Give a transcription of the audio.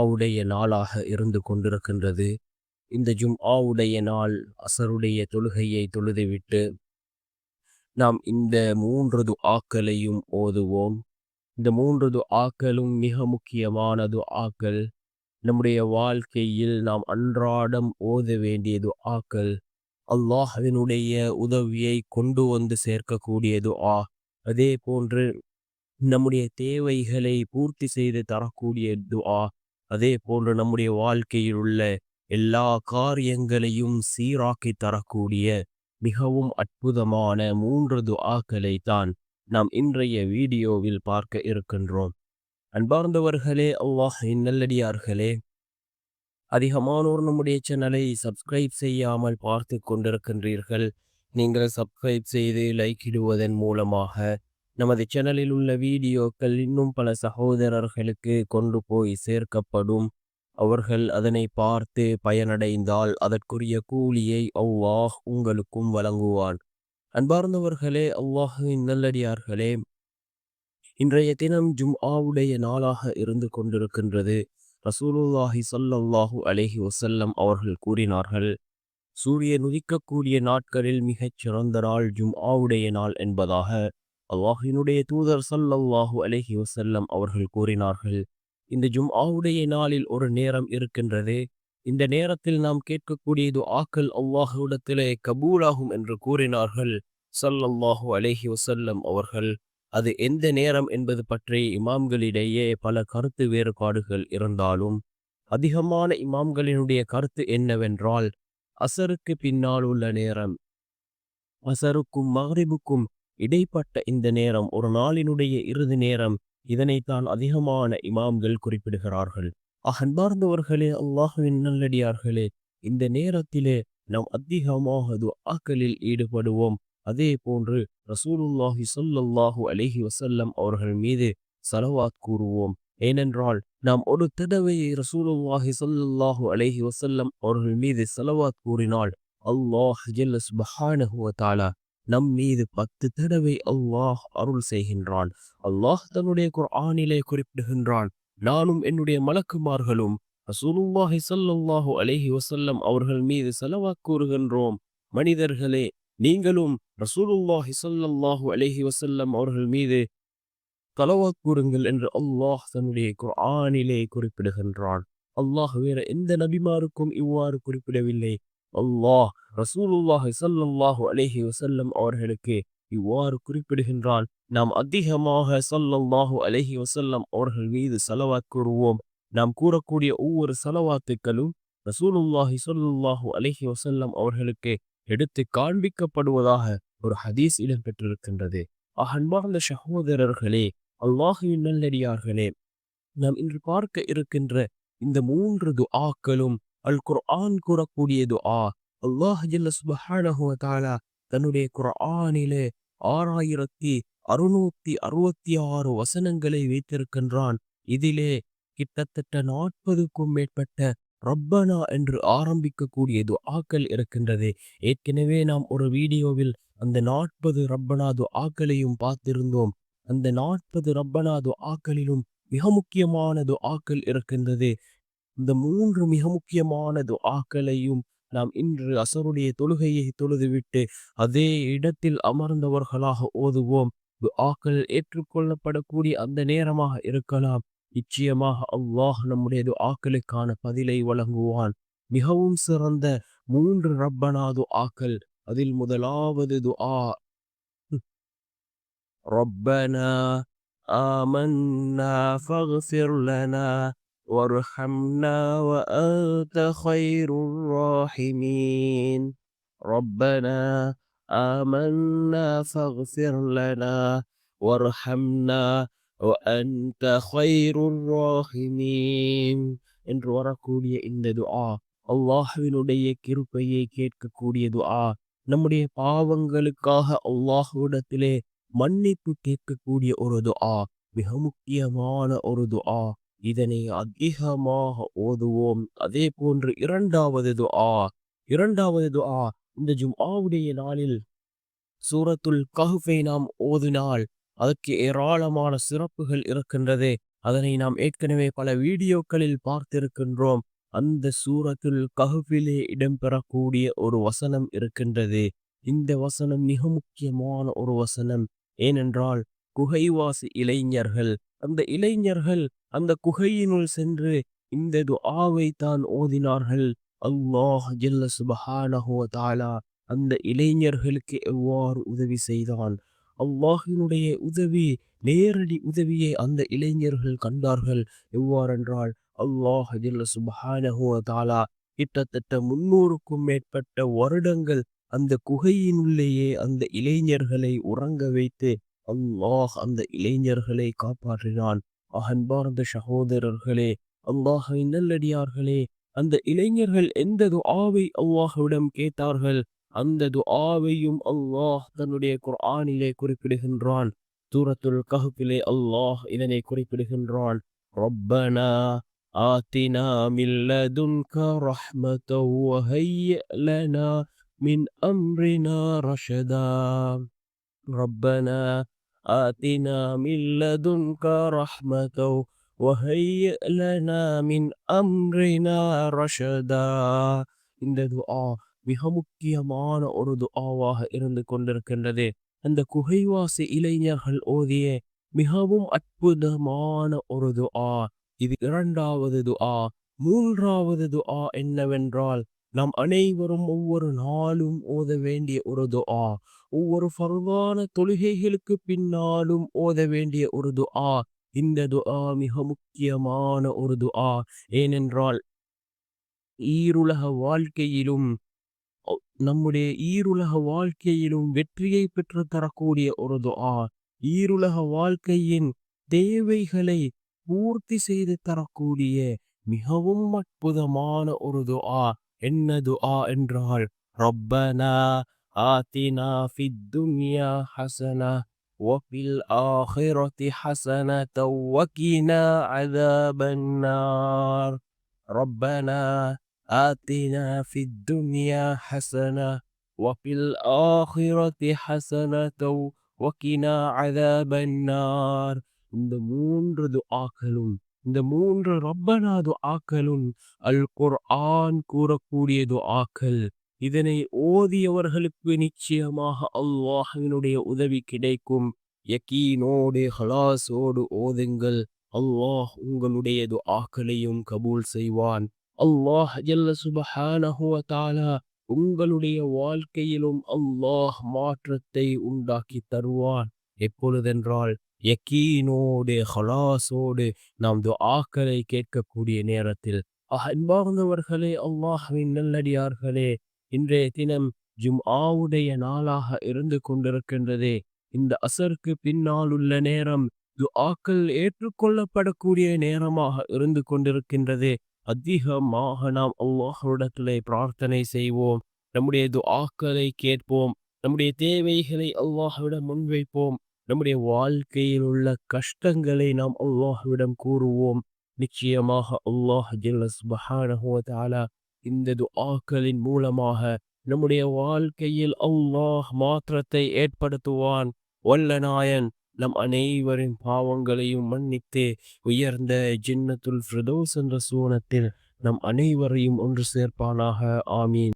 ஜும்ஆவுடைய நாளாக இருந்து கொண்டிருக்கின்றது. இந்த ஜும்ஆவுடைய நாள் அசருடைய தொழுகையை தொழுதுவிட்டு நாம் இந்த 3 துஆக்களையும் ஓதுவோம். இந்த 3 துஆக்களும் மிக முக்கியமான துஆக்கள். நம்முடைய வாழ்க்கையில் நாம் அன்றாடம் ஓத வேண்டிய துஆக்கள். அல்லாஹ்வினுடைய உதவியை கொண்டு வந்து சேர்க்கக்கூடிய துஆ. அதே போன்று நம்முடைய தேவைகளை பூர்த்தி செய்து தரக்கூடிய துஆ. அதே போன்று நம்முடைய வாழ்க்கையில் உள்ள எல்லா காரியங்களையும் சீராக்கி தரக்கூடிய மிகவும் அற்புதமான 3 துஆக்களை தான் நாம் இன்றைய வீடியோவில் பார்க்க இருக்கின்றோம். அன்பார்ந்தவர்களே, அல்லாஹ்வின் நல்லடியார்களே, அதிகமானோர் நம்முடைய சேனலை சப்ஸ்கிரைப் செய்யாமல் பார்த்து கொண்டிருக்கின்றீர்கள். நீங்கள் சப்ஸ்கிரைப் செய்து லைக் இடுவதன் மூலமாக நமது சேனலில் உள்ள வீடியோக்கள் இன்னும் பல சகோதரர்களுக்கு கொண்டு போய் சேர்க்கப்படும். அவர்கள் அதனை பார்த்து பயனடைந்தால் அதற்குரிய கூலியை அல்லாஹ் உங்களுக்கும் வழங்குவான். அன்பார்ந்தவர்களே, அல்லாஹ்வின் நல்லடியார்களே, இன்றைய தினம் ஜும்ஆவுடைய நாளாக இருந்து கொண்டிருக்கின்றது. ரசூலுல்லாஹி ஸல்லல்லாஹு அலைஹி வஸல்லம் அவர்கள் கூறினார்கள், சூரியன் உதிக்கக்கூடிய நாட்களில் மிகச் சிறந்த நாள் ஜும்ஆவுடைய நாள் என்பதாக அல்லாஹ்வினுடைய தூதர் ஸல்லல்லாஹு அலைஹி வஸல்லம் அவர்கள் கூறினார்கள். இந்த ஜும்ஆவுடைய நாளில் ஒரு நேரம் இருக்கின்றது. இந்த நேரத்தில் நாம் கேட்கக்கூடிய துஆக்கள் அல்லாஹ்விடத்திலே கபூலாகும் என்று கூறினார்கள் ஸல்லல்லாஹு அலைஹி வஸல்லம் அவர்கள். அது எந்த நேரம் என்பது பற்றி இமாம்களிடையே பல கருத்து வேறுபாடுகள் இருந்தாலும் அதிகமான இமாம்களினுடைய கருத்து என்னவென்றால், அசருக்கு பின்னால் உள்ள நேரம், அசருக்கும் மக்ரிபுக்கும் இடைப்பட்ட இந்த நேரம், ஒரு நாளினுடைய இறுதி நேரம், இதனைத்தான் அதிகமான இமாம்கள் குறிப்பிடுகிறார்கள். அன்பார்ந்தவர்களே, அல்லாஹ்வின் நல்லடியார்களே, இந்த நேரத்திலே நாம் அதிகமாக துஆக்களில் ஈடுபடுவோம். அதே போன்று ரசூலுல்லாஹி ஸல்லல்லாஹு அலைஹி வஸல்லம் அவர்கள் மீது ஸலவாத் கூறுவோம். ஏனென்றால் நாம் ஒரு தடவை ரசூலுல்லாஹி ஸல்லல்லாஹு அலைஹி வஸல்லம் அவர்கள் மீது ஸலவாத் கூறினால் அல்லாஹ் ஜல்ல சுப்ஹானஹு வ தஆலா நம் மீது 10 தடவை அல்லாஹ் அருள் செய்கின்றான். அல்லாஹ் தன்னுடைய குர்ஆனிலே குறிப்பிடுகின்றான், நானும் என்னுடைய மலக்குமார்களும் ரசூலுல்லாஹி ஸல்லல்லாஹு அலைஹி வஸல்லம் அவர்கள் மீது ஸலவாத் கூறுகின்றோம். மனிதர்களே, நீங்களும் ரசூலுல்லாஹி ஸல்லல்லாஹு அலைஹி வஸல்லம் அவர்கள் மீது ஸலவாத் கூறுங்கள் என்று அல்லாஹ் தன்னுடைய குர்ஆனிலே குறிப்பிடுகின்றான். அல்லாஹ் வேற எந்த நபிமாருக்கும் இவ்வாறு குறிப்பிடவில்லை. அல்லாஹ் ரசூலுல்லாஹி ஸல்லல்லாஹு அலைஹி வஸல்லம் அவர்களுக்கு இவ்வாறு குறிப்பிடுகின்றான். நாம் அதிகமாக ஸல்லல்லாஹு அலைஹி வஸல்லம் அவர்கள் மீது ஸலவாத் கூறுவோம். நாம் கூறக்கூடிய ஒவ்வொரு ஸலவாத்துக்களும் ரசூலுல்லாஹி ஸல்லல்லாஹு அலைஹி வஸல்லம் அவர்களுக்கு எடுத்து காண்பிக்கப்படுவதாக ஒரு ஹதீஸ் இடம்பெற்றிருக்கின்றது. அன்பார்ந்த சகோதரர்களே, அல்லாஹ்வின் நல்லடியார்களே, நாம் இன்று பார்க்க இருக்கின்ற இந்த 3 துஆக்களும் அல் குர்ஆன் கூறக்கூடிய துஆ. அல்லாஹ் ஜல்ல சுப்ஹானஹு வ தஆலா தன்னுடைய குர்ஆனிலே 6666 வசனங்களை வைத்திருக்கின்றான். இதிலே கிட்டத்தட்ட 40க்கும் மேற்பட்ட ரப்பனா என்று ஆரம்பிக்கக்கூடிய துஆக்கள் இருக்கின்றது. ஏற்கனவே நாம் ஒரு வீடியோவில் அந்த 40 ரப்பனா துஆக்களையும் பார்த்திருந்தோம். அந்த 40 ரப்பனா துஆக்களிலும் மிக முக்கியமான துஆக்கள் இருக்கின்றது. இந்த 3 மிக முக்கியமான துஆக்களையும் நாம் இன்று அசருடைய தொழுகையை தொழுதுவிட்டு அதே இடத்தில் அமர்ந்தவர்களாக ஓதுவோம். துஆக்கள் ஏற்றுக்கொள்ளப்படக்கூடிய அந்த நேரமாக இருக்கலாம். நிச்சயமாக அல்லாஹ் நம்முடைய துஆக்களுக்கான பதிலை வழங்குவான். மிகவும் சிறந்த 3 ரப்பனா துஆக்கள். அதில் முதலாவது துஆ, ரப்பனா ஆமன்னா ஃபக்ஃபிர் லனா வர்ஹம்னா வ அன்த கைருர் ராஹிமீன். ரப்பனா ஆமன்னா ஃபக்ஃபிர் லனா வர்ஹம்னா வ அன்த கைருர் ராஹிமீன் என்று வரக்கூடிய இந்த துஆ அல்லாஹ்வினுடைய கிருபையை கேட்கக்கூடிய துஆ. நம்முடைய பாவங்களுக்காக அல்லாஹ்விடத்திலே மன்னிப்பு கேட்கக்கூடிய ஒரு துஆ. மிக முக்கியமான ஒரு துஆ. இதனை அதிகமாக ஓதுவோம். அதே போன்று இரண்டாவது துஆ இந்த ஜும்ஆவுடைய நாளில் சூரத்துல் கஹ்ஃபை நாம் ஓதினால் அதற்கு ஏராளமான சிறப்புகள் இருக்கின்றது. அதனை நாம் ஏற்கனவே பல வீடியோக்களில் பார்த்திருக்கின்றோம். அந்த சூரத்துல் கஹ்ஃபிலே இடம்பெறக்கூடிய ஒரு வசனம் இருக்கின்றது. இந்த வசனம் மிக முக்கியமான ஒரு வசனம். ஏனென்றால் குகைவாசி இளைஞர்கள், அந்த இளைஞர்கள் அந்த குகையினுள் சென்று இந்த துஆவை தான் ஓதினார்கள். அல்லாஹ் ஜல்ல சுப்ஹானஹு வ தஆலா அந்த இளைஞர்களுக்கு எவ்வாறு உதவி செய்தான்? அல்லாஹ்வினுடைய உதவி, நேரடி உதவியை அந்த இளைஞர்கள் கண்டார்கள். எவ்வாறென்றால் அல்லாஹ் ஜல்ல சுப்ஹானஹு வ தஆலா கிட்டத்தட்ட 300க்கும் மேற்பட்ட வருடங்கள் அந்த குகையினுள்ளேயே அந்த இளைஞர்களை உறங்க வைத்து அல்லாஹ் அந்த இளைஞர்களை காப்பாற்றினான். அன்பார்ந்த சகோதரர்களே, அல்லாஹ்வின் நல்லடியார்களே, அந்த இளைஞர்கள் எந்த துஆவை அல்லாஹ்விடம் கேட்டார்கள், அந்த துஆவையும் அல்லாஹ் தன்னுடைய குர்ஆனிலே குறிப்பிடுகின்றான். சூரத்துல் கஹ்ஃபிலே அல்லாஹ் இதனை குறிப்பிடுகின்றான். ரப்பனா ஆத்தினா மின் லதுன்க ரஹ்மத்தன் வஹய்யிஅ லனா மின் அம்ரினா ரஷதா. ரப்பனா ஆத்தினா மின் லதுன்க ரஹ்மத்தன் வஹய்யிஅ லனா மின் அம்ரினா ரஷதா. இந்த துஆ மிக முக்கியமான ஒரு துஆவாக இருந்து கொண்டிருக்கின்றது. அந்த குகைவாசி இளைஞர்கள் ஓதிய மிகவும் அற்புதமான ஒரு துஆ. இது இரண்டாவது துஆ. மூன்றாவது துஆ என்னவென்றால், நாம் அனைவரும் ஒவ்வொரு நாளும் ஓத வேண்டிய ஒரு துஆ. ஒவ்வொரு ஃபர்தான தொழுகைகளுக்கு பின்னாலும் ஓத வேண்டிய ஒரு துஆ. இந்த துஆ மிக முக்கியமான ஒரு துஆ. ஏனென்றால் ஈருலக வாழ்க்கையிலும் நம்முடைய ஈருலக வாழ்க்கையிலும் வெற்றியை பெற்று தரக்கூடிய ஒரு துஆ. ஈருலக வாழ்க்கையின் தேவைகளை பூர்த்தி செய்து தரக்கூடிய மிகவும் அற்புதமான ஒரு துஆ. என்ன துஆ என்றால், ரப்பனா ஆத்தினா ஃபித் துன்யா ஹஸனா வஃபில் ஆஹிரத்தி ஹஸனத்தன் வகினா அஸாபன் நார். ரப்பனா آتنا في الدنيا حسنة وفي الآخرة حسنة وقنا عذاب النار. இந்த மூன்று துஆக்களும், இந்த மூன்று ரப்பனா துஆக்களும் அல் குர்ஆன் கூறக்கூடிய துஆக்கள். இதனை ஓதியவர்களுக்கு நிச்சயமாக அல்லாஹ்வினுடைய உதவி கிடைக்கும். யகீனோடு ஹலாஸோடு ஓதுங்கள். அல்லாஹ் உங்களுடைய துஆக்களையும் கபூல் செய்வான். அல்லாஹ் ஜல்ல சுப்ஹானஹு வ தஆலா உங்களுடைய வாழ்க்கையிலும் அல்லாஹ் மாற்றத்தை உண்டாக்கி தருவான். எப்பொழுதென்றால் யகீனோடு ஹலாஸோடு நாம் துஆக்களை கேட்கக்கூடிய நேரத்தில். அன்பார்ந்தவர்களே, அல்லாஹ்வின் நல்லடியார்களே, இன்றைய தினம் ஜும்ஆவுடைய நாளாக இருந்து கொண்டிருக்கின்றதே. இந்த அசருக்கு பின்னால் உள்ள நேரம் துஆக்கள் ஏற்றுக்கொள்ளப்படக்கூடிய நேரமாக இருந்து கொண்டிருக்கின்றது. அதிகமாக நாம் அல்லாஹ்விடத்திலே பிரார்த்தனை செய்வோம். நம்முடைய துஆக்களை கேட்போம். நம்முடைய தேவைகளை அல்லாஹ்விடம் முன்வைப்போம். நம்முடைய வாழ்க்கையில் உள்ள கஷ்டங்களை நாம் அல்லாஹ்விடம் கூறுவோம். நிச்சயமாக அல்லாஹ் ஜல்ல சுப்ஹானஹு வ தஆலா இந்த துஆக்களின் மூலமாக நம்முடைய வாழ்க்கையில் அல்லாஹ் மாற்றத்தை ஏற்படுத்துவான். வல்ல நாயன் நம் அனைவரின் பாவங்களையும் மன்னித்து உயர்ந்த ஜன்னத்துல் ஃபிர்தௌஸ் என்ற சூனத்தில் நம் அனைவரையும் ஒன்று சேர்ப்பானாக. ஆமீன்.